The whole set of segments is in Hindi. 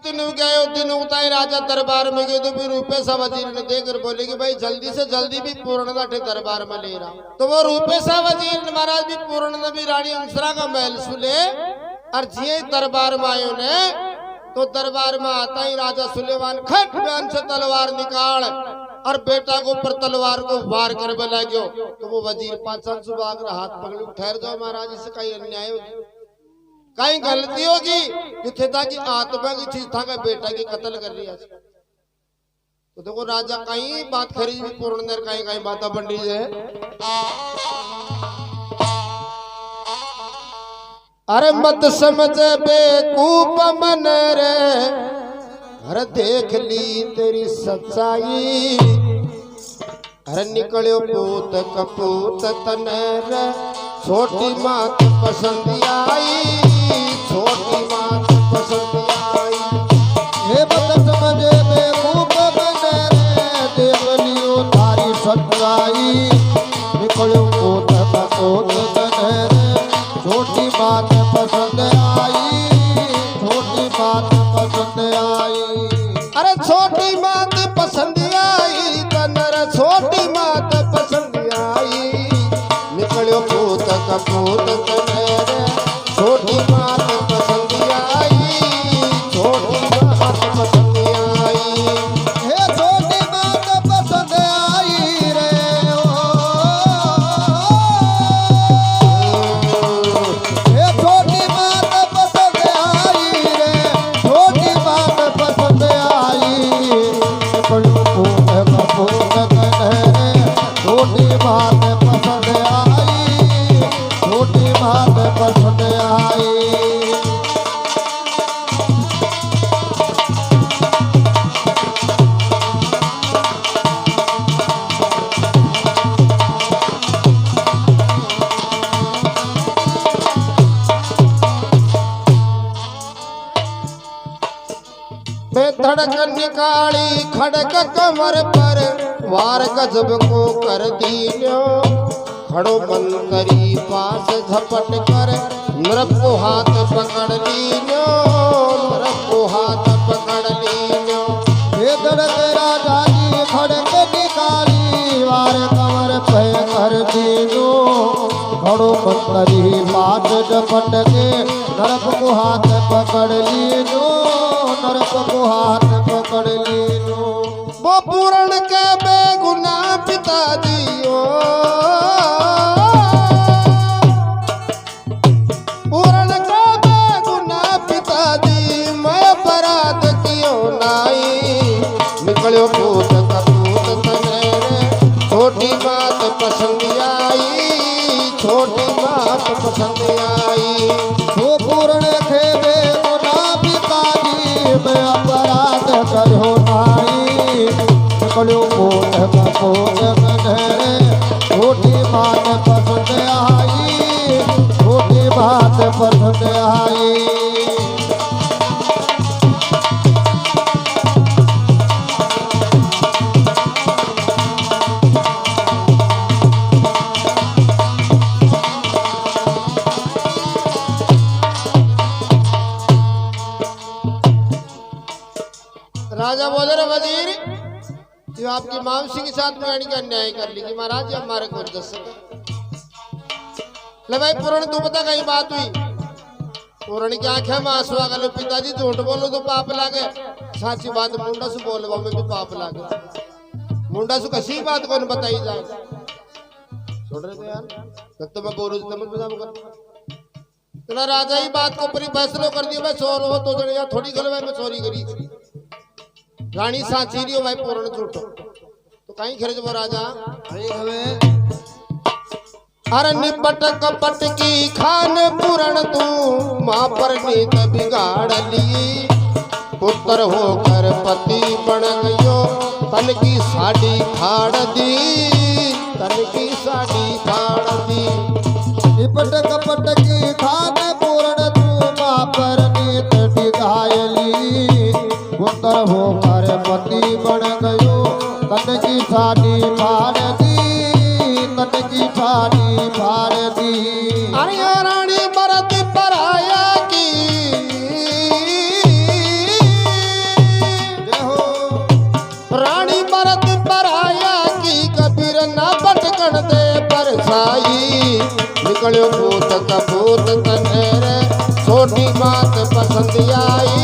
दिन हो गया, दिन उताई राजा दरबार में गए तो फिर रूपेशा वजीर ने देखकर बोले कि भाई जल्दी से जल्दी भी पूर्ण दरबार में ले रहा। तो वो रूपेशा वजीर महाराज भी पूर्ण ने भी रानी अंसरा का महल सुले और जिये दरबार में आयो ने। तो दरबार में आता ही राजा सुलेमान खट बयान से तलवार निकाल और बेटा को ऊपर तलवार को वार करने लगे। तो वो वजीर पाचन सुबह कर हाथ पकड़ ठहर जाओ महाराज, इससे कहीं अन्याय होगी, कहीं गलती होगी, जिथे था कि आत्मा की चीज था का बेटा की कत्ल कर लिया। तो देखो राजा कहीं बात खरी पूर्ण देर कहीं कहीं बात बन रही है। अरे मत समझ बेकूफ मन रे, अरे देख ली तेरी सच्चाई। अरे निकलो पूत कपूत तने रे, छोटी मात पसंद आई, छोटी मात पसंद आई। हे मत समझ बेकूफ मन रे, देख लियो तारी सच्चाई। निकलो पूत कपूत तने रे, छोटी बात पसंद आई, छोटी बात पसंद आई। अरे छोटी बात पसंद आई तनर, छोटी बात पसंद आई। निकलो पूत कपूत तनर, छोटी बात पसंद आई, छोटी बात पसंद आई। हे छोटी बात पसंद आई रे ओ, हे छोटी बात पसंद आई रे, छोटी बात पसंद आई। निकलो पूत कपूत तनरे, छोटी बात पसंद आई, छोटी बात पसंद आई। धड़क निकाली खड़क कमर पर, वार गजब को कर दियो। खड़ो मंतरी पास झपट कर, नृप को हाथ पकड़ लियो, नृप को हाथ पकड़ लियो। हे धड़क राजा जी खड़क निकाली, वार कमर पे कर दीनो। खड़ो मंतरी पास झपट के, नरप को हाथ पकड़ लीनो, नरप को हाथ पकड़ लीनो। वो पूर्ण के बेगुना पिताजी ओ, पूर्ण के बेगुना पिताजी, मैं अपराध कियो नाई। निकलो पूत कपूत तनेरे, छोटी बात पसंद आई, छोटी बात पसंद आई। वो पूर्ण थे बेगुना पिताजी, मैं अपराध करो नाई। निकलो पूत कपूत तनेरे, छोटी बात पसंद आई, छोटी बात पसंद आई। राजा बोले रे वजीर, जो आपकी मामसी के साथ में अन्याय कर ली कि महाराज हमारे को दस ले भाई पूर्ण तू बता कहीं बात हुई। पूर्ण की आंखें में आंसू आ गए, पिताजी झूठ बोलो तो पाप लागे, साची बात मुंडा से बोलवा में भी पाप लागे। मुंडा से कसी बात कौन बताई जाए, छोड़ रहे थे यार तब तो मैं गोरू समझ बता तेरा राजा ही बात को परी फैसलो कर दिया। मैं चोर हो तो जने थोड़ी गल मैं चोरी करी, रानी साची रही हो भाई पूर्ण झूठो तो कहीं खर्च वो राजा। अरे निपट कपट की खान पूर्ण तू, माँ पर नीत बिगाड़ ली। पुत्र होकर पति बन गयो, तन की साड़ी फाड़ दी, तन की साड़ी फाड़ दी। निपट कपट की खान पूर्ण तू, माँ पर नीत बिगायली। पुत्र होकर पति बन गयो, तन की साड़ी फाड़ दी, तन की साड़ी फाड़ दी। अरे रानी भरत पराया की, आई निकलियो भूत कपूत तनेरे छोटी बात पसंद आई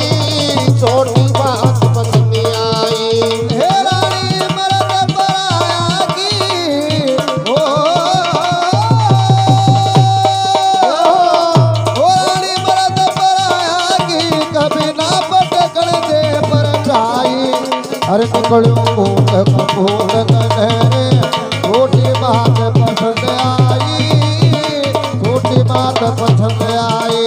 छोटी बात पसंद आई हे रानी मरद पराया की ओ रानी मरद पराया की कभी ना पटकन दे पर जाई अरे निकलियो भूत कपूत तनेरे छोटी बात पसंद आई छोटी बात पसंद आई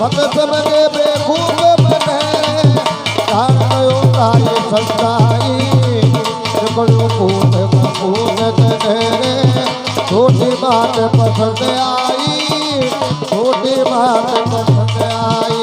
मत समझे बेखूब बने जान गयो तारी सच्चाई निकलियो भूत कपूत तनेरे छोटी बात पसंद आई छोटी बात पसंद आई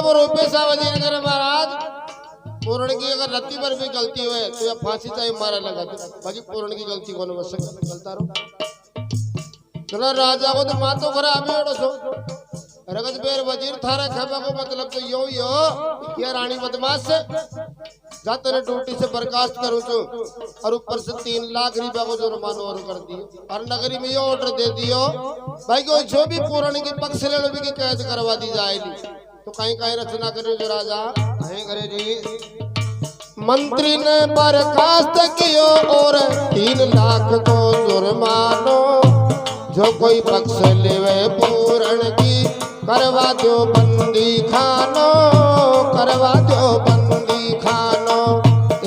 वो रुपये सा वजीर करे महाराज पूर्ण की अगर रत्ती पर भी गलती हुए तो या फांसी चाहे मारा लगा दो बाकी पूर्ण की गलती कौन बच सकता चलता रहो चलो राजा को तो मातो खराब है सो रगत बेर वजीर थारा खबा को मतलब तो यो ये रानी बदमाश से जाते ने ड्यूटी से बर्खास्त करूं तो और ऊपर से 3 लाख रुपया को जुर्माना और कर दियो और नगरी में ये ऑर्डर दे दियो भाई को जो भी पूर्ण की पक्ष ले लो भी की कैद करवा दी जाएगी तो कहीं कहीं रचना करे जो राजा कहीं करे जी मंत्री ने बर्खास्त कियो और 3 लाख को जुर्मानो जो कोई पक्ष लेवे पूर्ण की करवा दो बंदी खानो करवा दो बंदी खानो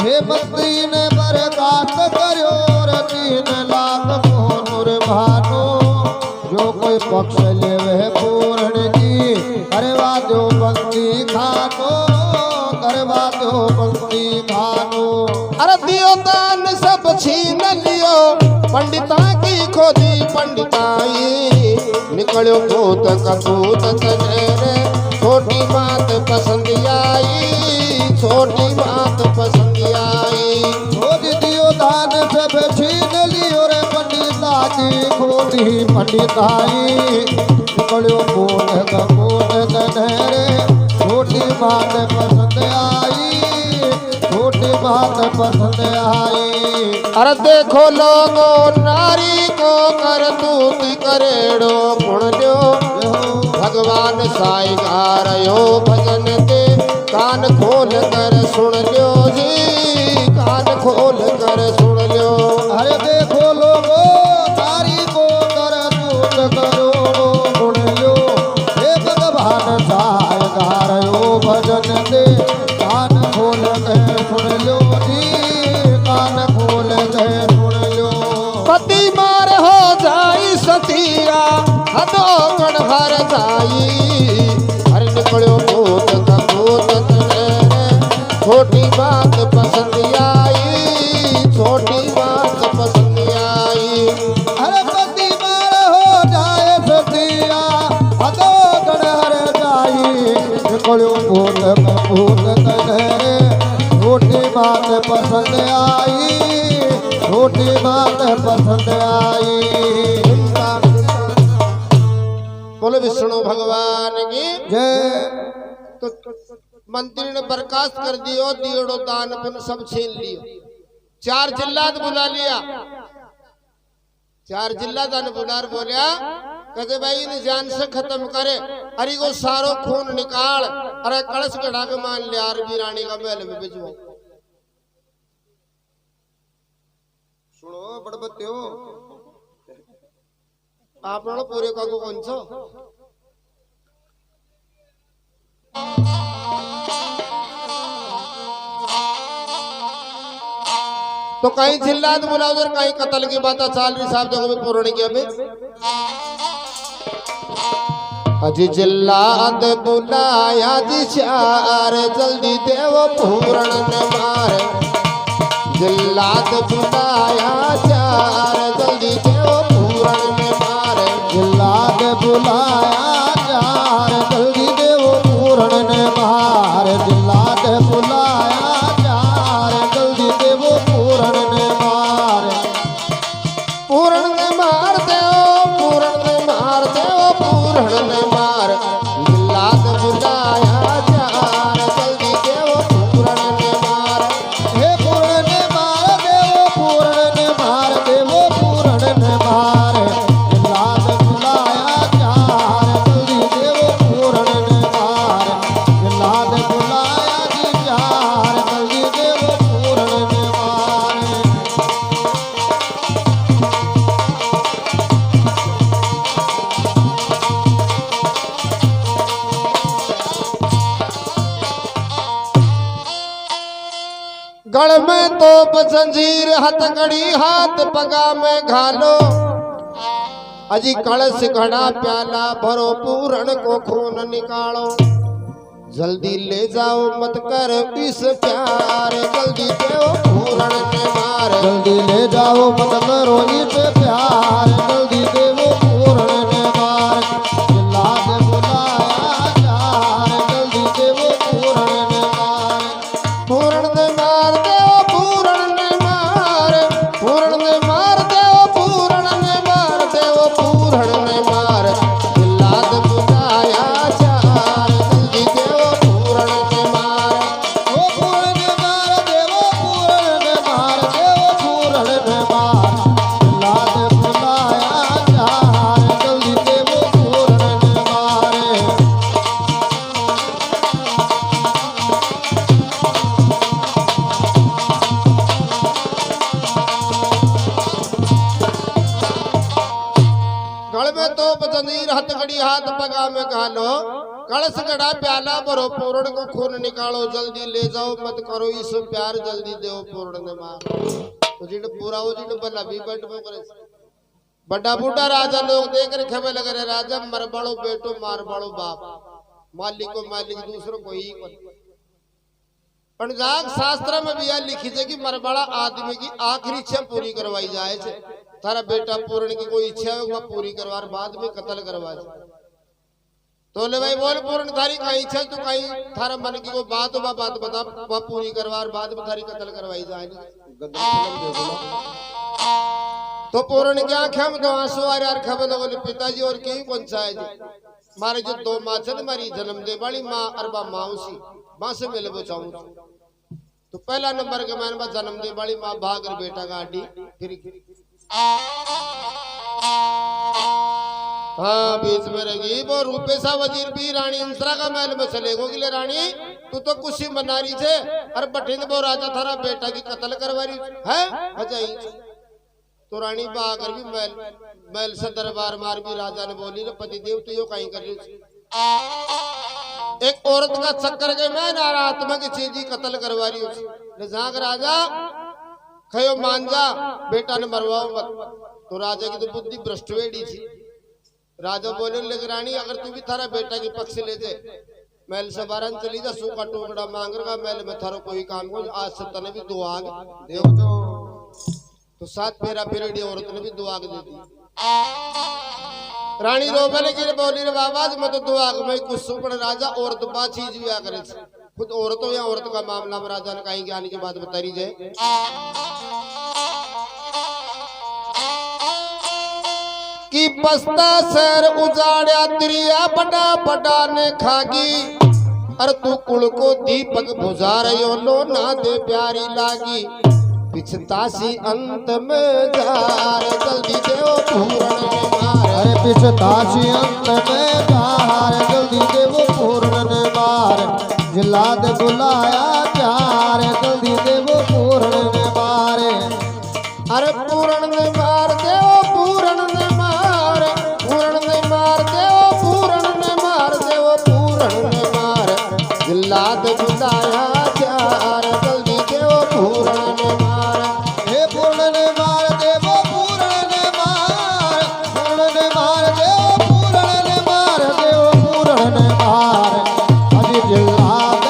हे मंत्री ने बर्खास्त करो और 3 लाख को जुर्मानो जो कोई पक्ष लेवे पूर्ण की करवा दो बंदी खानो करवा दो बंदी खानो अरे दियो दान सब छीन लियो पंडिता की खोदी पंडिताई निकलियो भूत कपूत तनेरे छोटी बात पसंद आई छोटी बात पसंद आई खोद दियो दान सब छीन लियो रे पंडिता की खोदी पंडिताई निकलियो भूत कपूत तनेरे छोटी बात पसंद आई छोटी बात पसंद आई अरे देखो लोगो नारी को करतूत करेड़ो पुण्यो भगवान साई गा रयो भजन दे कान खोल कर सुन लो जी कान खोल कर सुन लो अरे देखो लोगो नारी को करतूत करो पुण्यो हे भगवान साई गा रयो भजन दे कान खोल कर सुन लो जी कान खोल कर सुन लो पति मार हो जाई सतिया हदो गण भर जाई हर निकलो भूत कपूत तनेरे छोटी बात पसंद आई छोटी बात पसंद आई अरे पति मार हो जाए सतिया हदो गण हर जाई निकलो भूत कपूत तनेरे छोटी बात पसंद आई छोटी बात पसंद आई बोले विष्णु भगवान की जय तो मंत्री ने बर्खास्त कर दियो दियोड़ो दान पुन सब छीन लियो 4 जिल्लात बुला लिया 4 जिल्लात ने बुलार बोलिया कहते भाई इन जान से खत्म करे अरे को सारो खून निकाल अरे कलश कढ़ा के मान लिया अरबी रानी का महल में भिजवा सुनो बड़बत्तियो आप लोग पूरे का को कौन सा तो कहीं जिल्लात बुलाओ और कहीं कत्ल की बात चाल रही साहब जगह में पूर्ण किया में अजी जिल्लात बुलाया जी 4 जल्दी देव पूर्ण ने मारे जिल्लात बुलाया 4 जल्दी देव पूर्ण ने मारे जिल्लात बुलाया 4 जल्दी देव पूर्ण ने मारे जिल्लात बुलाया 4 जल्दी देव पूर्ण ने मारे पूरण ने मार दे पूरण ने मार दे पूरण ने मार लाद बुलाया चार जल्दी दे पूरण ने मार हे पूरण ने मार दे पूरण ने मार दे पूरण ने मार लाद बुलाया चार जल्दी दे पूरण ने मार लाद बुलाया जी चार जल्दी दे पूरण ने मार गढ़ में तोप जंजीर हथकड़ी हाथ पगा में घालो अजी कलश घड़ा प्याला भरो पूरण को खून निकालो जल्दी ले जाओ मत कर इस प्यार जल्दी दो पूरण ने मार जल्दी ले जाओ मत करो इस प्यार जल्दी दे पूरण ने मार लाद बुलाया चार जल्दी दे पूरण ने मार पूरण ने मार दे पूरण ने मार पूरण ने मार दे पूरण ने मार दे पूरण ने मार लाद बुलाया चार जल्दी दे पूरण ने मार ओ पूरण ने मार दे पूरण ने मार दे पूरण ने मार लाद बुलाया चार जल्दी दे पूरण ने मार गढ़ में तोप जंजीर हथकड़ी हाथ पगा में घालो कलश गड़ा प्याला भरो पूर्ण को खून निकालो जल्दी ले जाओ मत करो इस प्यार जल्दी दो पूर्ण ने मार तो जिन पूरा हो जिन बल्ला भी बैठ में करे बड़ा बूढ़ा राजा लोग देख कर खबे लग रहे राजा मर बड़ो बेटो मार बड़ो बाप मालिक को मालिक दूसरों को ही पंजाब शास्त्र में भी यह लिखी है कि मरबड़ा आदमी की आखिरी इच्छा पूरी करवाई जाए छे थारा बेटा पूर्ण की कोई इच्छा है वह पूरी करवार बाद में कत्ल करवा तो ले भाई बोल पूर्ण थारी कहीं इच्छा तू कहीं थारा मन की कोई बात बता वह पूरी करवार बाद में थारी कत्ल करवाई जाए तो पूर्ण क्या खम तो आंसू आ यार खबर बोले पिताजी और क्यों कौन सा है जी मारे जो दो माँ चल मारी जन्म दे बड़ी माँ अरबा माऊसी माँ से मिले बचाऊं तो पहला नंबर के मैंने जन्म दे बड़ी माँ भागर बेटा गाड़ी फिर हाँ बीच में रही वो रूपेशा वजीर भी रानी इंसरा का महल में चले गोगिले रानी तू तो कुछ ही मना रही थे अरे बठिन वो राजा थारा बेटा की कत्ल करवा रही है अजय तो रानी बागर भी महल से दरबार मार भी राजा ने बोली रे पति देव तू यो कहीं कर रही एक औरत का चक्कर के मैं नारात्मा की चीज कत्ल करवा रही हूँ झाक राजा खयो मान जा बेटा ने मरवाओ मत तो राजा की तो बुद्धि भ्रष्ट वेड़ी थी राजा बोले लेकिन रानी अगर तू भी थारा बेटा के पक्ष ले दे महल से बारन चली जा सूखा टुकड़ा मांग रहा महल में थारो कोई काम को आज से तने भी दुआ देव तो सात फेरा फेरेडी औरत ने भी दुआ दे दी रानी रोबले की बोली रे बाबा मैं तो दुआ में कुछ सुपड़ राजा औरत बात चीज भी आ करे खुद औरतों या औरत का मामला में राजा ने कहीं आने के बाद बता रही जाए कि बस्ता शहर उजाड़ा त्रिया बड़ा बड़ा ने खागी अरे तू कुल को दीपक बुझा रही लो ना दे प्यारी लागी पिछतासी अंत में जार जल्दी देव पूर्ण ने मार अरे पिछतासी अंत में जार जल्दी देव पूर्ण ने मार जिलाद बुलाया चार जल्दी देव पूर्ण ने मारे अरे पूर्ण ने मार देव पूर्ण ने मार पूर्ण ने मार देव पूर्ण ने मार देव पूर्ण ने मार जिलाद बुलाया चार जल्दी देव पूर्ण ने मार हे पूर्ण ने मार देव पूर्ण ने मार पूर्ण ने मार देव पूर्ण ने मार देव पूर्ण ने मार अजी जिलाद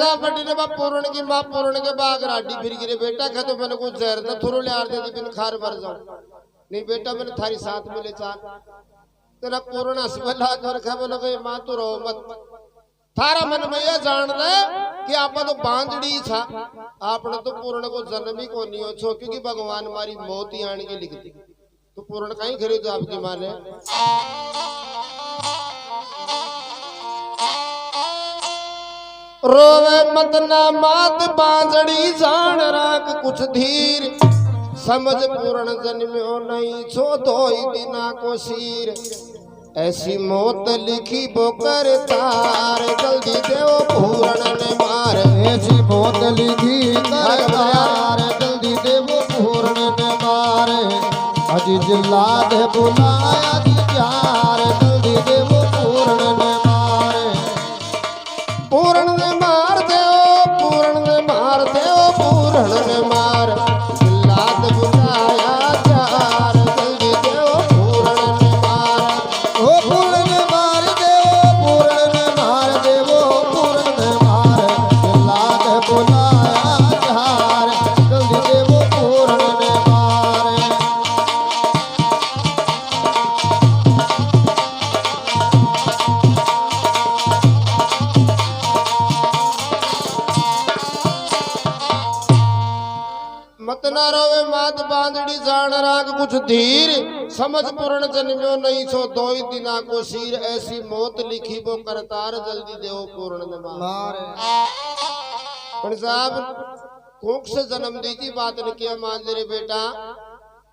साहब बड़ी ने पूर्ण की माँ पूर्ण के बाग राडी फिर गिरे बेटा कह तो मैंने कुछ जहर था थोड़ा ले आर दे बिन खार मर जाऊं नहीं बेटा मैंने थारी साथ में ले चार तेरा पूर्ण अस्पताल हाथ में रखा बोलो कि माँ तू रो मत थारा मन में यह जान दे कि आप तो बांधड़ी था आपने तो पूर्ण को जन्म ही को नहीं हो छो क्योंकि भगवान हमारी मौत ही आने की लिख दी तो पूर्ण कहीं खरीदो आपकी माँ ने रोवे मत ना मात बांजड़ी जान राख कुछ धीर समझ पूर्ण जन्म्यो नहीं छो तो ही बिना को सिर ऐसी मौत लिखी बोकर तार जल्दी देव पूर्ण ने मार ऐसी मौत लिखी तार जल्दी देव पूर्ण ने मार अजी जिल्लाद बुलाया जी प्यार जल्दी देव पूर्ण ने मार पूर्ण ने मार दो पूर्ण ने मार दो पूर्ण ने मार जिल्लाद बुलाया चार जल्दी देव पूर्ण ने मार ओ पूर्ण ने मार देव पूर्ण ने मार देव पूर्ण ने मार जिल्लाद बुलाया चार जल्दी देव पूर्ण ने मार मत ना रोवे मात बांधड़ी जान राग कुछ धीर समझ पूर्ण जन्म्यो नहीं सो दो ही दिना को सिर ऐसी मौत लिखी वो करतार जल्दी देव पूर्ण ने मार पण साहब कोख से जन्म दी थी बात ने किया मान ले रे बेटा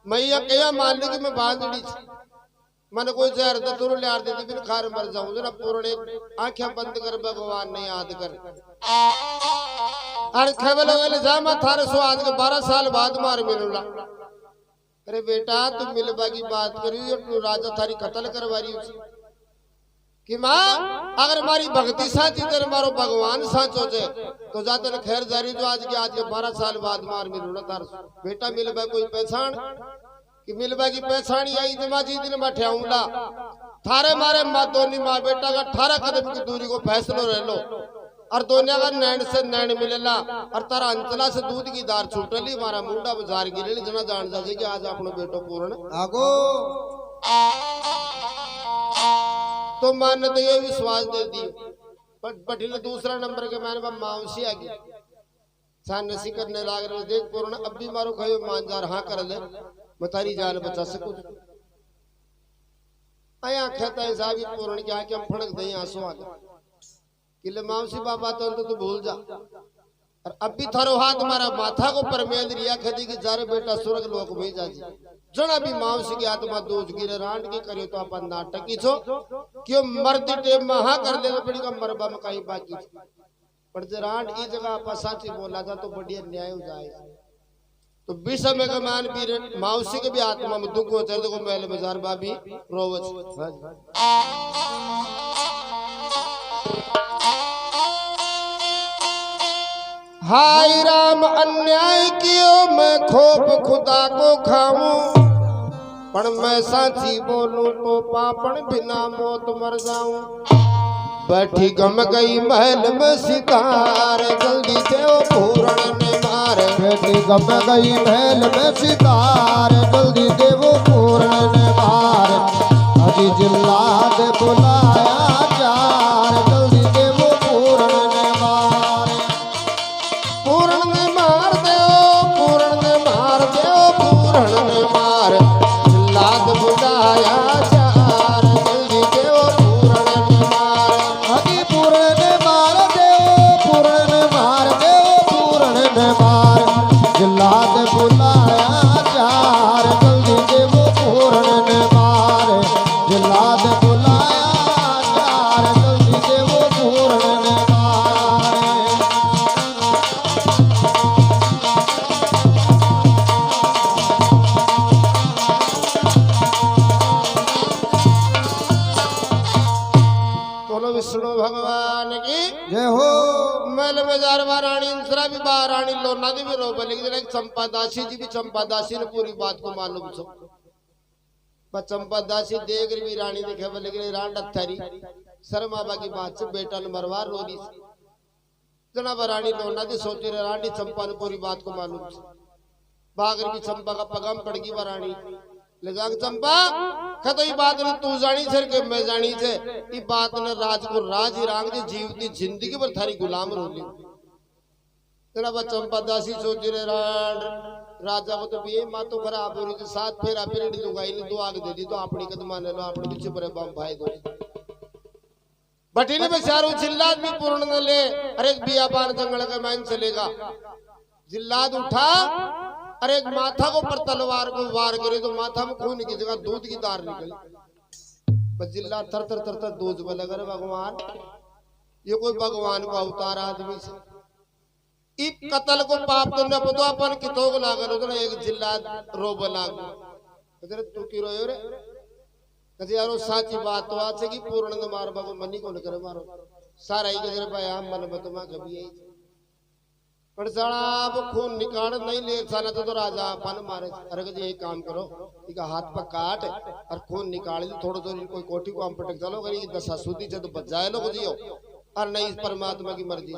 मैं ये क्या मान ली कि मैं बांधड़ी थी मन कोई जहर दे तुर ले आर देती फिर खार मर जाऊं जरा पूर्ण आंखें बंद कर भगवान ने याद कर अरे खबल वाले जा मैं थारे सो आज के 12 साल बाद मार मिलूला अरे बेटा तुम मिलबा की बात करी तू राजा थारी कत्ल करवारी कि माँ अगर हमारी भक्ति साची तेरे मारो भगवान साचो जे तो जाते न खैर जारी जो आज के 12 साल बाद मार मिलूला तार बेटा मिलबा कोई पहचान कि मिलबा की पहचानी आई जमा जी दिन मैं ठेऊंगा थारे मारे माँ दोनी माँ बेटा का 18 कदम की दूरी को फैसलो रह लो और दोनिया का नैन से नैन मिलेला और तारा अंचला से दूध की दार छूटली मारा मुंडा बाजार गिरेली जना जान जाजे कि आज अपनो बेटो पूर्ण आगो तो मान तो ये विश्वास दे दी बटिल दूसरा नंबर के मैंने मावसी आ गई सानसी करने लाग रहे देख पूर्ण अब भी मारो खयो मानजार हाँ कर ले मैं तारी जान बचा सकूं आया कहता है साहब पूर्ण क्या कि हम फड़क दे आंसू आ गए किले मावसी बाबा तो भूल जा और अब भी थारो हाथ मारा माथा को परमेल रिया खदी की जारे बेटा स्वर्ग लोक में जा जी जना भी मावसी की आत्मा दूज गिरे रांड की करे तो अपन नाटक की छो क्यों मर्द टेम महा कर ले बड़ी का मरबा में कहीं बाकी पर जे रांड की जगह आप साची बोला था तो बढ़िया न्याय हो जाए तो विषय में का मान भी मावसी के भी आत्मा में दुख हो चल को महल बाजार बाबी रोवच हाय राम अन्याय कियो मैं खोप खुदा को खाऊं पण मैं साची बोलूं तो पापण बिना मौत मर जाऊं बैठी गम गई महल में सितार जल्दी देव पूर्ण ने मार बैठी गम गई महल में सितार जल्दी देव पूर्ण ने मार अजी जिल्लाद बुलाया चार जल्दी देव पूर्ण ने मार पूर्ण ने मार दो पूर्ण ने मार दो पूर्ण ने मार जिल्लाद बुलाया चार जल्दी देव पूर्ण ने मार अजी पूर्ण ने मार देव पूर्ण ने मार देव पूर्ण ने मार जिल्लाद बुलाया चार जल्दी देव पूर्ण ने मार जिल्लाद बुलाया चार जल्दी देव पूर्ण ने मार बोलो विष्णु भगवान की जय हो महल में जारवा रानी इंसरा भी बा रानी लोना दी भी रो लेकिन एक चंपा दासी जी भी चंपा दासी ने पूरी बात को मालूम छो पर चंपा दासी देख रही भी रानी ने खबर लेकिन रान अत्थरी शर्मा बा की बात से बेटा ने मरवा रोली जनाब रानी लोना दी सोची रे रानी चंपा ने पूरी बात को मालूम छे बागर की चंपा का पगम पड़गी रानी लगा चंपा खतो ई बात ने तू जानी छे के मैं जानी छे ई बात ने राज को राज ही रांग दी जीवती जिंदगी भर थारी गुलाम रोली जनाब चंपा दासी सोची रे राजा को तो भी मां तो खराब हो रही थी साथ फेरा फिर लुगाई ने दो आग दे दी तो अपनी कदमा ने लो अपने पीछे पर बम भाई दो बटी ने बेचारू जिल्लाद भी पूर्ण न ले अरे बियाबान जंगल का मैन चलेगा जिल्लाद उठा अरे माथा को पर तलवार को वार करे तो माथा में खून की जगह दूध की धार निकली बस जिल्लाद थर थर थर थर दूध में लगा भगवान ये कोई भगवान को अवतार आदमी से इप कतल को पाप तो न पतो अपन कितो को लागल उधर एक जिल्लाद रोब लाग इधर तू की रोयो रे कजे यारो साची बात तो आछे की पूर्ण न मार बाबू मनी को न करे मारो सारा ही गजर पाया मन बतमा कभी है पर साला अब खून निकाल नहीं ले साला तो राजा अपन मारे अरे कजे एक काम करो इका हाथ पर काट और खून निकाल दे थोड़ा थोड़ी कोई कोठी को हम पटक चलो करी दशा सुधी से तो बच जाए लोग जियो और नहीं परमात्मा की मर्जी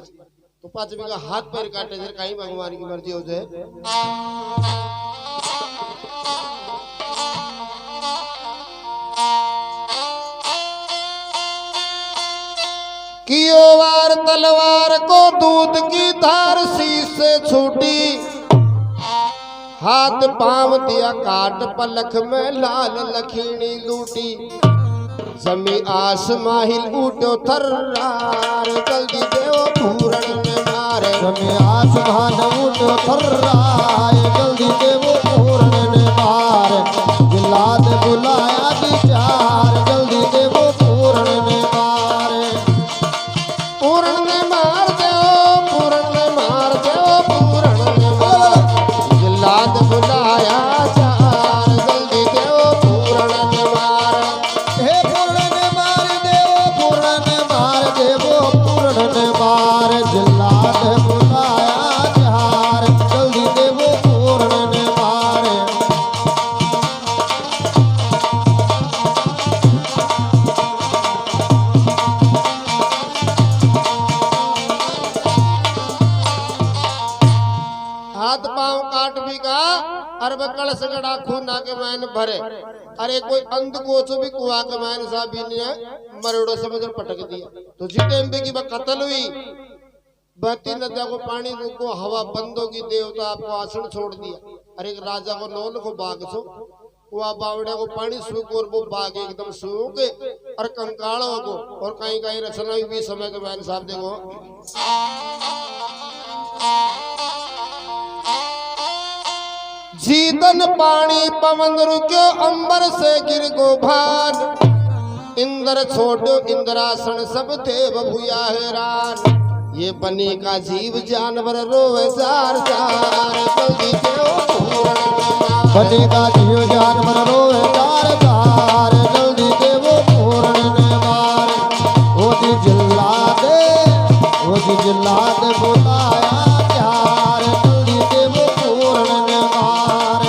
तो पांच का हाथ पैर काटे फिर कहीं भगवान की मर्जी हो जाए कियो वार तलवार को दूध की धार शीश से छूटी हाथ पांव दिया काट पलख में लाल लखीणी लूटी जमी आसमां हिल उठो थर्रार जल्दी देव पूरण में मारे जमी आसमान उठो थर्रार जल्दी देव पूरण में मारे जिल्लाद बुलाया विचार जल्दी देव पूरण में मारे पूरण में मार दो पूरण में मार दो पूरण में मार जिल्लाद बुलाया चार जल्दी देव पूरण में मार हे पूरण मार देव पूरण मार देव पूरण मार जिल्लाद बुलाया चार जल्दी देव पूरण मार हाथ पांव काट भी का अरब कलश गड़ा खून आके मैंने भरे अरे कोई अंध कोचो भी कुआ के मैंने साहब ने मरड़ो समझ पटक दिया तो जी टाइम पे की कत्ल हुई बहती नदिया को पानी को हवा बंद होगी देवता आपको आसन छोड़ दिया अरे राजा को नौल को बाग सो वो बावड़े को पानी सूख और वो बाग एकदम सूख और कंकालों को और कहीं कहीं रचना भी समय के मैंने साहब देखो जीतन पानी पवन रुक्यो अंबर से गिर गो भान इंद्र छोड़ो इंद्रासन सब देव भूया हैरान ये बनी का जीव जानवर रोवे जार जार जल्दी देव पूरण में मार बनी का जीव जानवर रोवे जार जार जल्दी देव पूरण में मार ओ जी जिल्लाद बुलाया चार जल्दी देव पूरण में मार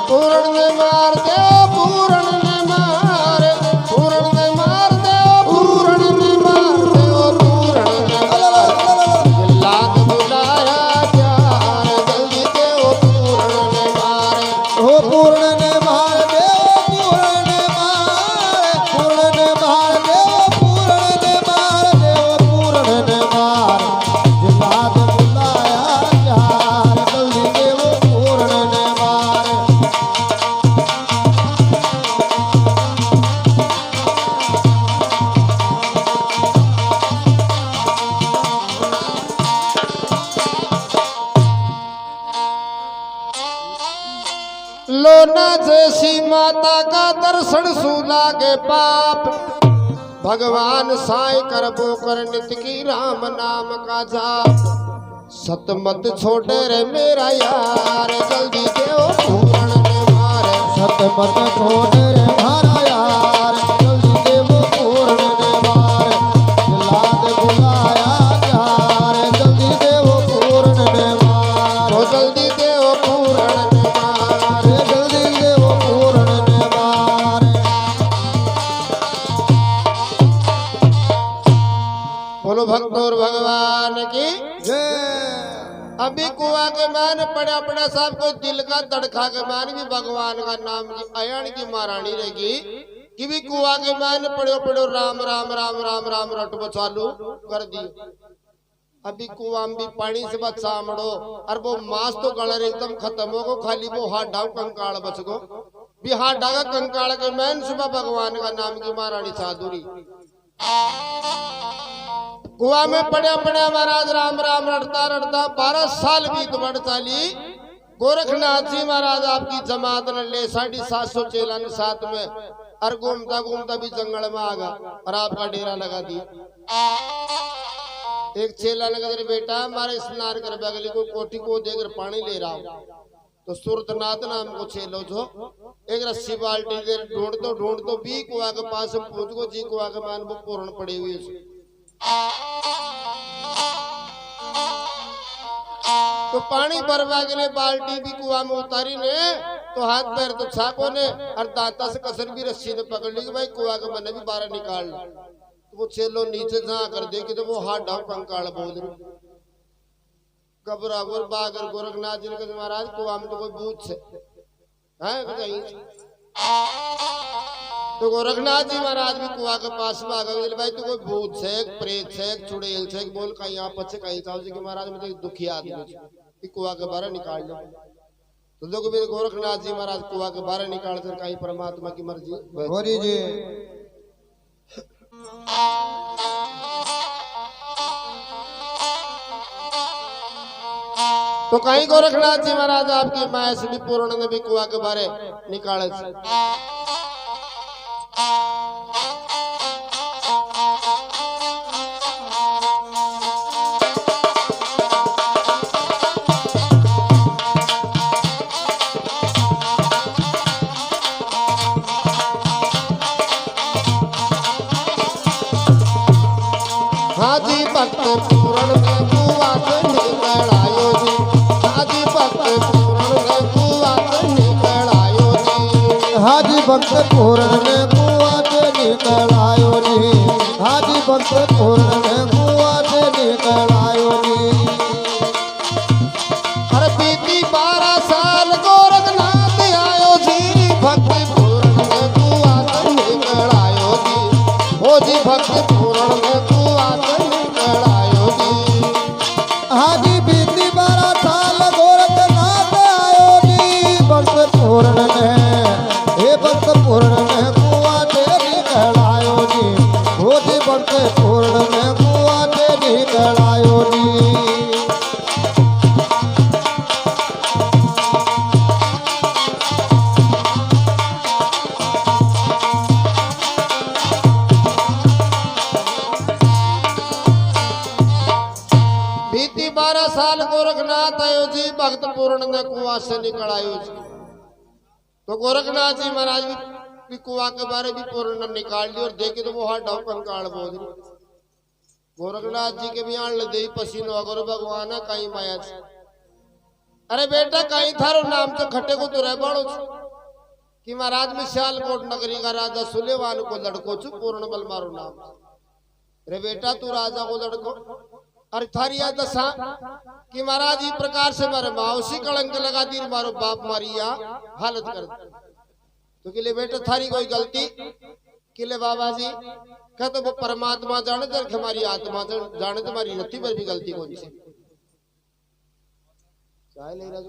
पूरण में मार दे पूरण में मार पूरण में मार दे पूरण में मार दे पूरण में मार जिल्लाद बुलाया चार जल्दी देव पूरण में मार ओ पूरण मार देव पूरण मार पूरण मार देव पूरण मार देव पूरण मार जिल्लाद बुलाया चार जल्दी देव पूरण मार लोना जैसी माता का दर्शन सूला के पाप भगवान साई करबो कर नित की राम नाम का जाप सतमत छोड़े रे मेरा यार जल्दी देव पूरण में मारे सतमत छोड़ रे मारा यार जल्दी देव पूर्ण मार जिल्लाद बुलाया चार जल्दी देव पूर्ण मार ओ जल्दी देव पूरण में मारे जल्दी देव पूर्ण मार बोलो भक्त और भगवान की जय तो दिल का तड़खा के मान भी भगवान का नाम की अयन की महारानी रहेगी कि भी कुआ के मान पड़ो पड़ो राम राम राम राम राम रटबो चालू कर दी। अभी कुआ में भी पानी से बचा मड़ो और वो मांस तो गलर एकदम खत्म हो गो, खाली वो हाथ डाव कंकाल बच गो भी हाथ डागा कंकाल के मैन सुबह भगवान का नाम की महारानी साधुरी। कुआ में पड़े पड़े महाराज राम राम रटता रटता 12 साल बीत बढ़ चाली। गोरखनाथ जी महाराज आपकी जमात न ले 750 चेला ने साथ में और घूमता घूमता भी जंगल में आ गया और आपका डेरा लगा दिया। एक चेला ने कहा बेटा हमारे स्नान कर बगली को कोठी को देकर पानी ले रहा हूं, तो सुरतनाथ नाम को चेलो जो एक रस्सी बाल्टी दे ढूंढ तो भी कुआ के पास हम पूछ को जी कुआ के मान वो पूर्ण पड़े हुए तो पानी भरवा के लिए बाल्टी भी कुआ में उतारी ने तो हाथ पैर तो छाको ने और दांता से कसर भी रस्सी ने पकड़ ली कि भाई कुआ के मैंने भी बाहर निकाल ली। तो वो चेलो नीचे जा कर देखी तो वो हाथ डाव कंकाल बोल रही घबरा गोर बागर गोरखनाथ जी ने कहा महाराज कुआ में तो कोई भूत है कहीं। तो गोरखनाथ जी महाराज भी कुआ के पास में आ गए भाई तो कोई भूत है प्रेत है चुड़ैल है बोल कहीं यहाँ पछे कहीं चाहो कि महाराज में तो दुखी आदमी कुआ के बाहर निकाल लो। तो देखो भी गोरखनाथ जी महाराज कुआ के बाहर निकाल कर कहीं परमात्मा की मर्जी जी। तो कहीं गोरखनाथ जी महाराज आपकी माया से भी पूर्ण ने भी कुआ के बारे निकाले। हाँ जी भक्त पूर्ण में कुआ से निकल आयो जी, हाँ जी भक्त पूर्ण में कुआ से निकल आयो जी, हाँ जी भक्त पूर्ण में कुआ से निकल आयो जी, हाँ जी भक्त पूर्ण में कुआ से निकल आयो जी। अरे बीती 12 साल गोरखनाथ आयो जी, भक्त पूर्ण में कुआ से निकल आयो जी, ओ जी भक्त पूर्ण में कुआ से निकल आयो जी। हाँ जी बीती 12 साल गोरखनाथ आयो जी, भक्त पूर्ण में हे भक्त पूर्ण में कुआ से निकल आयो जी, ओ जी भक्त पूर्ण में कुआ से निकल आयो जी। बीती 12 साल गोरखनाथ आयो जी, भक्त पूर्ण ने कुआ से निकल आयो जी। तो गोरखनाथ जी महाराज भी कुआ के बारे भी पूर्ण ने निकाल ली और देखे तो वो हाथ डाव कंकाल बोल रही। गोरखनाथ जी के भी आन दे पसीनो अगर भगवान कहीं माया छे। अरे बेटा कहीं थारो नाम तो खटे को तो रह बाड़ो कि महाराज में सियालकोट नगरी का राजा सुलेवान को लड़को छु पूर्ण बल मारो नाम। अरे बेटा तू राजा को लड़को और थारी याद दशा कि महाराज इस प्रकार से मारे मावसी कलंक लगा दी मारो बाप मारी या हालत कर दी। तो किले बेटा थारी कोई गलती किले बाबा जी कह तो वो परमात्मा जाने जर हमारी आत्मा जाने तुम्हारी रत्ती पर भी गलती कौन सी चाय ले रहा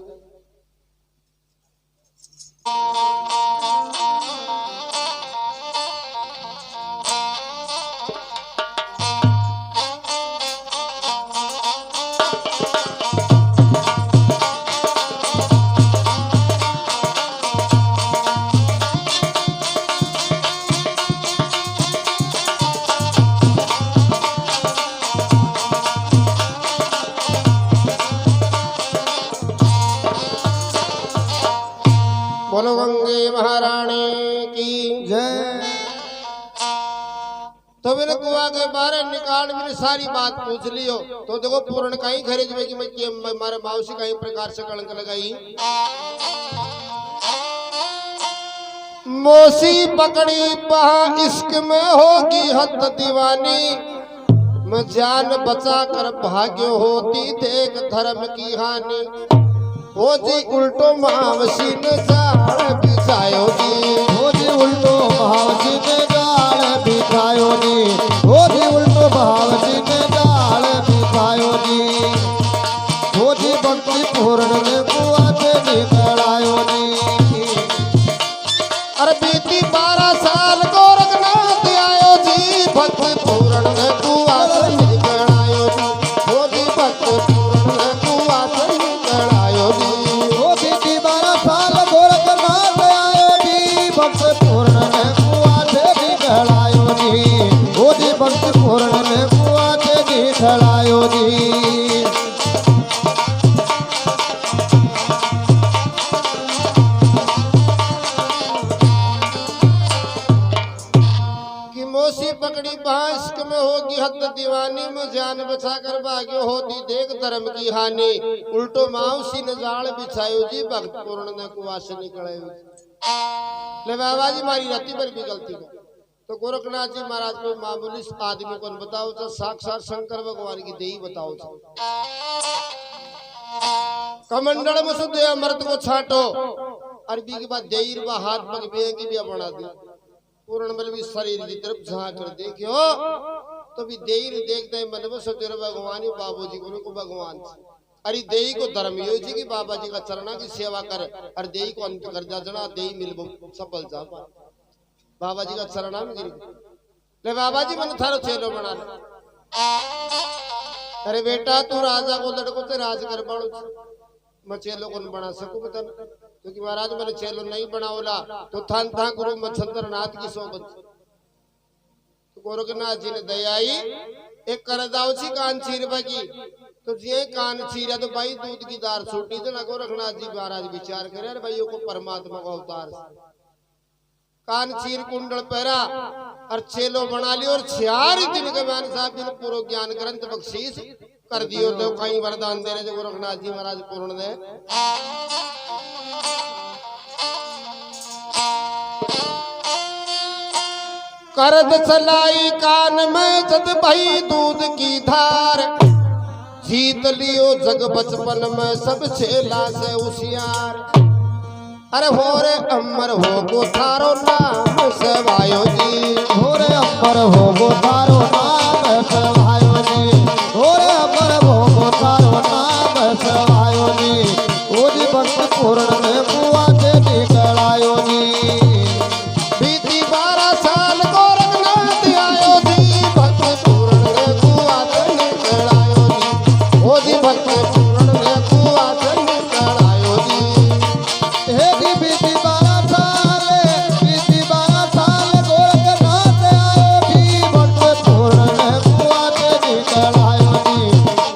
बोलो गंगे महारानी की जय। तो मैंने कुआ के बारे निकाल मैंने सारी बात पूछ लियो। तो देखो पूर्ण कहीं खरीद में कि मैं मारे मावसी कहीं प्रकार से कलंक लगाई। मोसी पकड़ी पहा इश्क में होगी हद दीवानी, मैं जान बचा कर भाग्य होती देख धर्म की हानि। हो जी उल्टो मावसी ने जाल बिछायो जी हो जी उल्टो महावसी ने जाल बिछायो जी हो जी उल्टो महावसी ने जाल बिछायो जी हो जी भक्ति पूर्ण ने कुआ से निकलायो जी अरे बीती 12 साल गोरखनाथ आयो जी भक्त पूर्ण ने कुआ से निकलायो जी हो जी भक्त पूर्ण ने कुआ से निकलायो जी हो बीती 12 साल गोरखनाथ आयो जी भक्त पूर्ण ने कुआ से निकलायो जी हो जी भक्त पूर्ण ने कुआ से निकलायो जी कि मोसी पकड़ी बांस में होगी हद दीवानी में जान बचा कर भाग्यो होती देख धर्म की हानि उल्टो माउसी ने जाल बिछायो जी भक्त पूर्ण ने कुआ से निकले ले बाबा जी मारी राती पर भी गलती है तो गोरखनाथ जी महाराज को मामूली आदमी को बताओ तो साक्षात शंकर भगवान की देही बताओ तो कमंडल में शुद्ध अमृत को छाटो अरबी के बाद देर बा हाथ पग बेगी भी बना दी पूर्ण बल भी शरीर की तरफ झांक कर देखियो तो भी देर देखते हैं मन में सोचे भगवान बाबू जी को भगवान अरे देही को धर्म यो जी की बाबा जी का चरणा की सेवा कर और देही को अंत कर जा जना देही मिल सफल जा बाबा जी का चरणा में गिर ले बाबा जी मन थारो चेलो बना ले अरे बेटा तू राजा को लड़को ते राज कर बाड़ू मैं चेलो को बना सकूं बता क्योंकि महाराज मैंने चेलो नहीं बनाओला तो थान था गुरु मच्छंद्र नाथ की सोबत तो गोरखनाथ जी ने दयाई एक कर दाव छी कान चीर बगी तो जे कान चीरा तो भाई दूध की दार छूटी तो ना गोरखनाथ जी महाराज विचार करे अरे भाइयों को परमात्मा का अवतार कान चीर कुंडल पहरा और चेलो बना लियो और 4 दिन के बाद साहब जी ने पूरा ज्ञान ग्रंथ बख्शीश कर दियो तो कहीं वरदान दे रहे जो गोरखनाथ जी महाराज पूर्ण दे करद चलाई कान में जद भई दूध की धार जीत लियो जग बचपन में सब छेला से होशियार अरे हो रे अमर हो गो थारो नाम सेवायो जी हो रे अमर हो गो थारो नाम सेवायो जी हो रे अमर हो गो थारो नाम सेवायो जी ओ जी भक्त पूर्ण ने कुआ से निकलायो जी बीती 12 साल गोरखनाथ आयो जी भक्त पूर्ण ने कुआ से निकलायो जी ओ जी भक्त पूर्ण ने कुआ से निकलायो जी हे जी बीती 12 साल गोरखनाथ आयो जी भक्त पूर्ण ने कुआ से निकलायो जी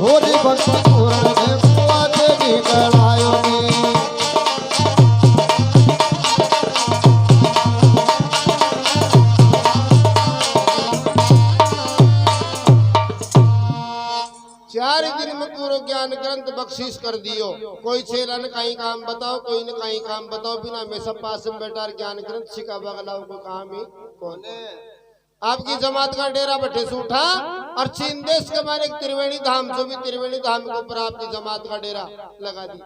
ओ जी भक्त पूर्ण ने कुआ से निकलायो जी चार दिन में पूरा ज्ञान ग्रंथ बख्शीश कर दियो कोई छेला ने कहीं काम बताओ कोई ने कहीं काम बताओ बिना में सब पास में बैठा ज्ञान ग्रंथ सिखा बगलाओ को काम ही कौन आपकी जमात का डेरा बैठे से उठा और चीन देश के माने त्रिवेणी धाम जो भी त्रिवेणी धाम के ऊपर आपकी जमात का डेरा लगा दी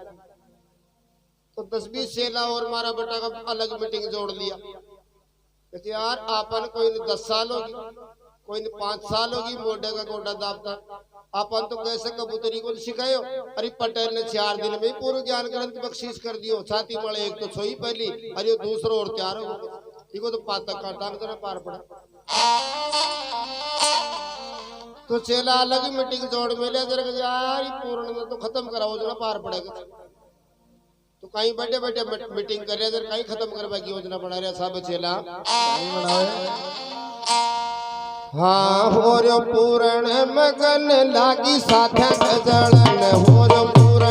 तो 10-20 छेला और मारा बेटा का अलग मीटिंग जोड़ लिया क्योंकि यार आपन कोई ने 10 साल होगी कोई ने 5 साल होगी मोटे का गोटा दाबता अपन तो कैसे कबूतरी को सिखायो अरे पटेल ने 4 दिन में ही पूरा ज्ञान ग्रंथ बख्शीश कर दियो छाती पड़े एक तो छोई पहली अरे दूसरो और तैयार हो इको तो पातक का टांग तो पार पड़ा तो चेला अलग मीटिंग जोड़ मिले यार पूर्ण ने तो खत्म कराओ जो पार पड़ेगा तो कहीं बैठे बैठे मीटिंग कर रहे कहीं खत्म करवा की योजना बना रहे सब चेला हाँ हो रो पूर्ण मगन लागी साध्या जड़न हो रो पूर्ण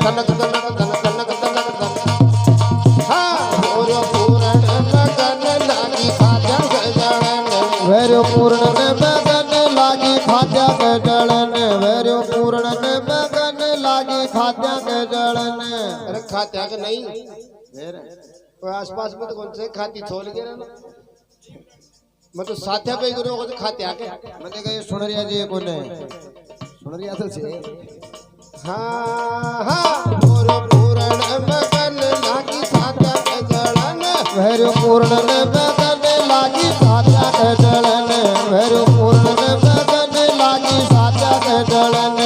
तनक तनक तनक तनक तनक तनक हाँ हो रो पूर्ण मगन लागी साध्या जड़न वेरो पूर्ण मगन लागी खाद्या के जड़न वेरो पूर्ण मगन लागी खाद्या के जड़न अरे खात्या के नहीं कोई आसपास में तो कौन से खाती छोड़ गए ना मैं तो साथ्या पे गुरु को खाते आके मैंने कहा सुन रिया जी कोने सुन रिया तो छे हाँ हाँ मोर पूरण मगन लागी साचा के जड़न भैर पूर्ण मगन लागी साचा के जड़न भैर पूर्ण मगन लागी साचा के जड़न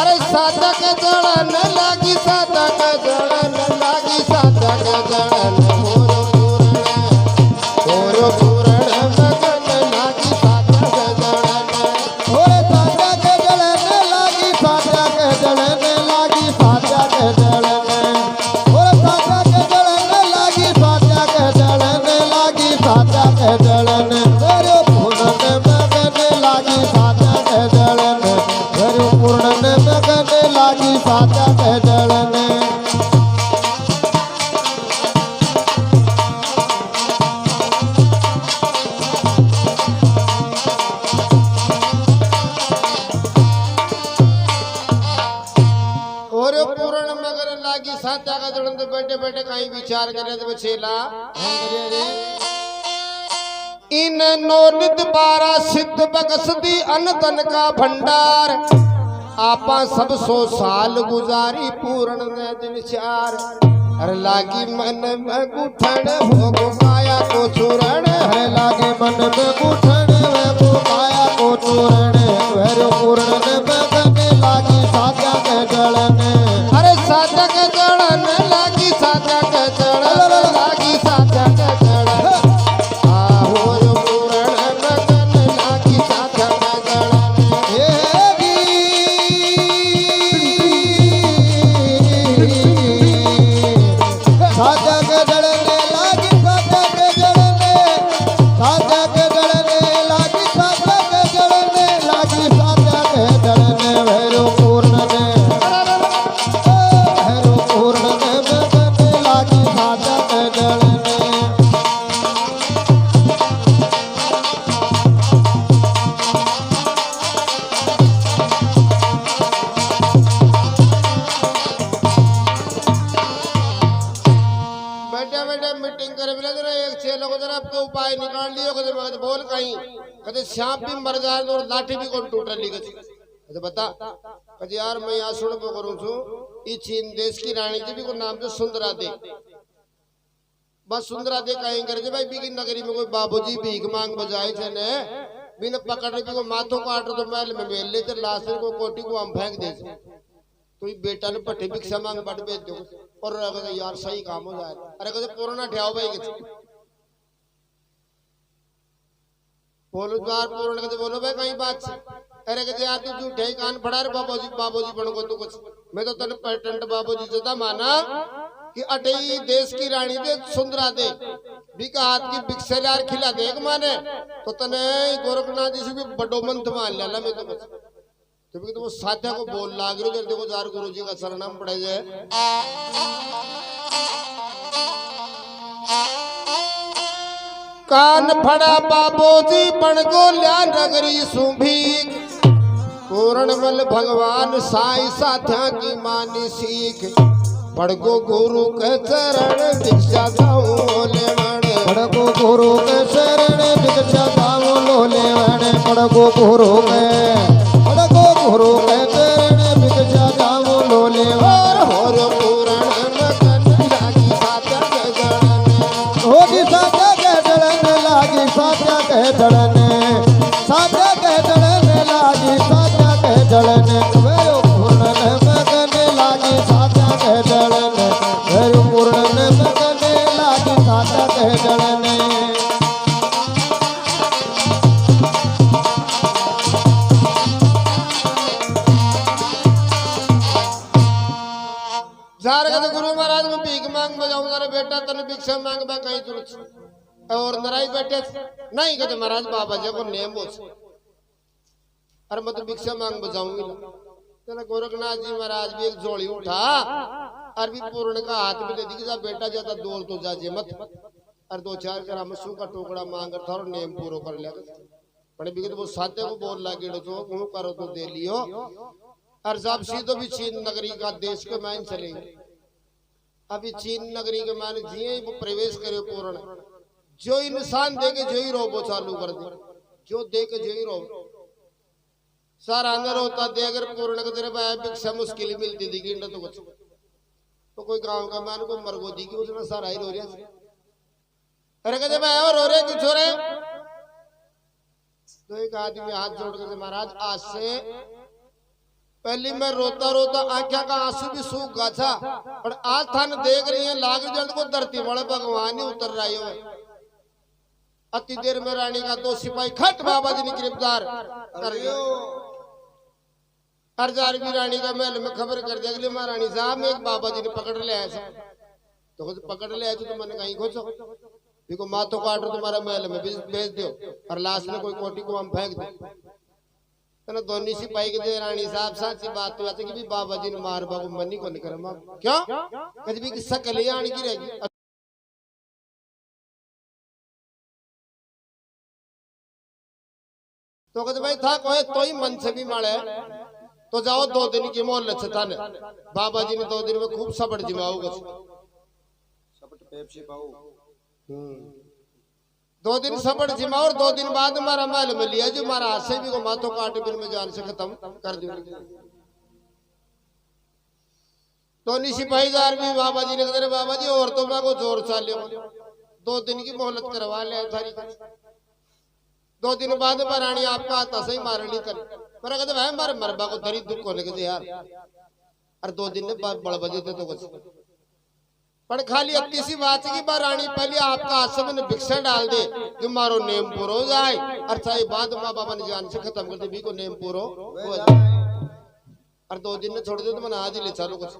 अरे साचा के जड़न लागी साचा के जड़न लागी साचा के जड़न मोर पूरण मगन लागी साचा के जड़न ओरे साचा के जड़न लागी साचा के जड़न लागी साचा के जड़न ओरे साचा के जड़न लागी साचा के जड़न लागी साचा के जड़न भैर पूर्ण मगन लागी साचा के जड़न भैर पूर्ण मगन लागी साचा के जड़न और पूर्ण मगन लागी साचा का जड़न तो बैठे बैठे कहीं विचार करे तो बछेला इन नोनित 12 सिद्ध बगसदी अन्न तन का भंडार आपा सब 100 साल गुजारी पूर्ण ने दिन 4 अरे लागी मन में गुठन भोगो काया को चूरण हरे लागे मन में गुठन वो काया को चूरण भैर पूर्ण मगन लागी साचा के जड़न अरे साचा के जड़न लागी साचा के जड़न लागी साचा के जड़न आहोर पूर्ण मगन लागी साचा के जड़न साचा के जड़न लागी साचा के जड़न साचा के जड़न लागी साचा के जड़न लागी साचा के जड़न भैर पूर्ण मगन लागी साचा के जड़न बैठे बैठे मीटिंग करे बोले जरा एक छह लोग जरा आपके उपाय निकाल लियो कदे मगद बोल कहीं कदे सांप भी मर जाए और लाठी भी कौन टूट ली कदे कदे बता कदे यार मैं यहाँ सुन पो करूँ छू ई चीन देश की रानी जी भी को नाम जो सुंदरा दे बस सुंदरा दे कहीं करे भाई भी की नगरी में कोई बाबूजी भीख मांग बजाए थे ने बिन पकड़ भी को माथों काट तो महल में मेल ले लाश को कोटी को हम फेंक दे कोई बेटा ने पट्टी भिक्षा मांग बट बेच दो और कहते यार सही काम हो जाए अरे कहते कोरोना ठियाओ भाई बोलो द्वार पूर्ण कहते बोलो भाई कहीं बात से अरे कहते यार तू झूठे ही कान फड़ा रे बाबूजी बन को तू कुछ मैं तो तेने पेटेंट बाबूजी जदा माना कि अटई देश की रानी दे सुंदरा दे बिका हाथ की भिक्षार खिला दे माने तो तने गोरखनाथ जी से भी बड़ो मंथ मान लिया मैं तो कुछ तो वो साध्या को बोल लाग रही है देखो जार गुरु जी का सरनाम पड़े जाए कान फड़ा बाबूजी बन को लिया नगरी सुभी पूर्णमल भगवान साई साध्या की मानी सीख पड़गो गुरु के चरण दीक्षा गाऊं लेवण पड़गो गुरु के शरण दीक्षा गाऊं लो लेवण पड़गो गुरु के चरण दीक्षा गाऊं लो लेवण और पूर्ण मगन लागी साचा के जड़न होगी साचा के जड़न लागी साचा के जड़न साचा के जड़न लागी साचा के जड़न भैर पूर्ण मगन लागी साचा के जड़न भैर पूर्ण मगन लागी साचा के जड़न जार कहते गुरु महाराज में भीख मांग बजाऊं जरा बेटा तने भिक्षा मांग बा कहीं जरूरत और नराई बैठे नहीं कहते महाराज बाबा जी को नेम हो अरे मैं तो भिक्षा मांग बजाऊंगी ना गोरखनाथ जी महाराज भी एक जोड़ी उठा और भी पूर्ण का हाथ में दे दी कि बेटा ज्यादा दूर तो जाजे मत और 2-4 ग्राम मसू का टुकड़ा मांग कर था और नेम पूरा कर लिया पड़े भी वो साथे को बोल लागे तो करो तो दे लियो और जब सीधो भी चीन नगरी का देश के मान चलेंगे अभी चीन नगरी के मान जिये वो प्रवेश करे पूर्ण जो इंसान देके जो ही रोबो चालू कर दे जो देके जो ही रोबो सारा अंदर होता दे अगर पूर्ण के तेरे भाई भिक्षा मुश्किल मिलती थी कि तो कुछ तो कोई गांव का मान को मरगो दी कि उसने सारा ही रो रहा। अरे कहते भाई और रो रहे क्यों छो रहे? तो एक आदमी हाथ जोड़ कर महाराज आज से पहले मैं रोता रोता आंखों का आंसू भी सूख गया था, पर आज थाने देख रही है लाग जल्द को धरती वाले भगवान ही उतर रही हो। अति देर में रानी का 2 सिपाही खट बाबा जी ने गिरफ्तार कर लिया। हरजार भी रानी का महल में खबर कर दिया अगले महारानी साहब एक बाबा जी ने पकड़ लिया ऐसा। तो खुद पकड़ लिया तो मैंने कहीं खोजो देखो माथों काट तुम्हारा महल में भेज दो और लाश में कोई कोटी को हम फेंक दो। दोनों सिपाही के दे रानी साहब साची बात तो कि भी बाबा जी ने मार बाबू मनी को नहीं कर क्यों कभी भी किस्सा कल्याण की रहेगी। तो कहते भाई था कोई तो ही मन से भी मारे तो जाओ 2 दिन की मोहलत था ने बाबा जी ने 2 दिन में खूब सबड़ जिमाओगे सबड़ पेप्सी पाओ 2 दिन सबड़ जिमा और 2 दिन बाद हमारा महल में लिया जो हमारा हाथ से भी को माथों काट बिन में जान से खत्म कर दिया। तो सिपाहीदार भी बाबा जी ने कहते बाबा जी और तो मैं को जोर चाले 2 दिन की मोहलत करवा ले थारी 2 दिन बाद रानी आपका हाथ सही मार ली कर पर कहते भाई हमारे मरबा को दरी दुख को लेके यार और 2 दिन में बड़ बजे थे तो कुछ पर खाली अति सी बात की बार रानी पहले आपका आश्रम में भिक्षा डाल दे जो मारो नेम पूरो हो जाए और चाहे बाद माँ बाबा ने जान से खत्म कर दे भी को नेम पूरो हो जाए और 2 दिन में छोड़ दे तो मैंने आज ही ले चलो कुछ।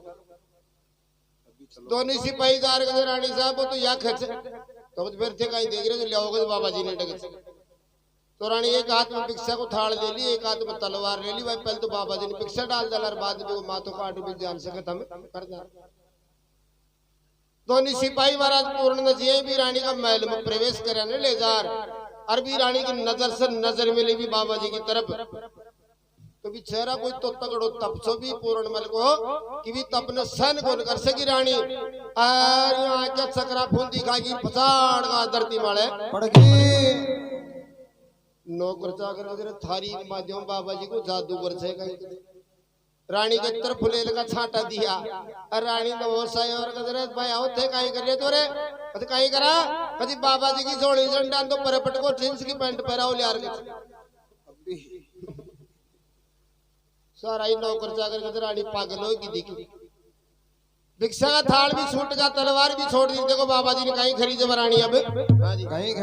दोनों सिपाहीदार के रानी साहब वो तो या खर्च तो फिर थे कहीं देख रहे तो लियाओगे तो बाबा जी ने डगे तो रानी एक हाथ में भिक्षा को थाल ले ली एक हाथ में तलवार ले ली भाई पहले तो बाबा जी ने भिक्षा डाल डाला और बाद में वो माथों काट भी जान से खत्म कर दिया। दोनों सिपाही महाराज पूर्ण नजिए भी रानी का महल में प्रवेश कराने ले जा और भी रानी की नजर से नजर मिली भी बाबा जी की तरफ तो भी चेहरा कोई तो तगड़ो तपसो भी पूर्ण मल को कि भी तप ने सहन को कर सकी रानी और यहाँ क्या चक्रा फूंदी खागी पछाड़ का धरती मारे पड़ गई नौकर चाकर थारी माध्यम बाबा जी को जादूगर से कहीं रानी के तरफ फुलेल का छांटा दिया और रानी ने और साई और कहते भाई आओ थे कहीं कर रहे तो रे कहते कहीं करा कभी बाबा जी की जोड़ी झंडा तो परपट को जींस की पैंट पहराओ ले के सारा ही नौकर चाकर कहते रानी पागल होगी दिखी भिक्षा का थाल भी छूट गया तलवार भी छोड़ दी देखो बाबा जी ने कहीं खरीदे रानी अब कहीं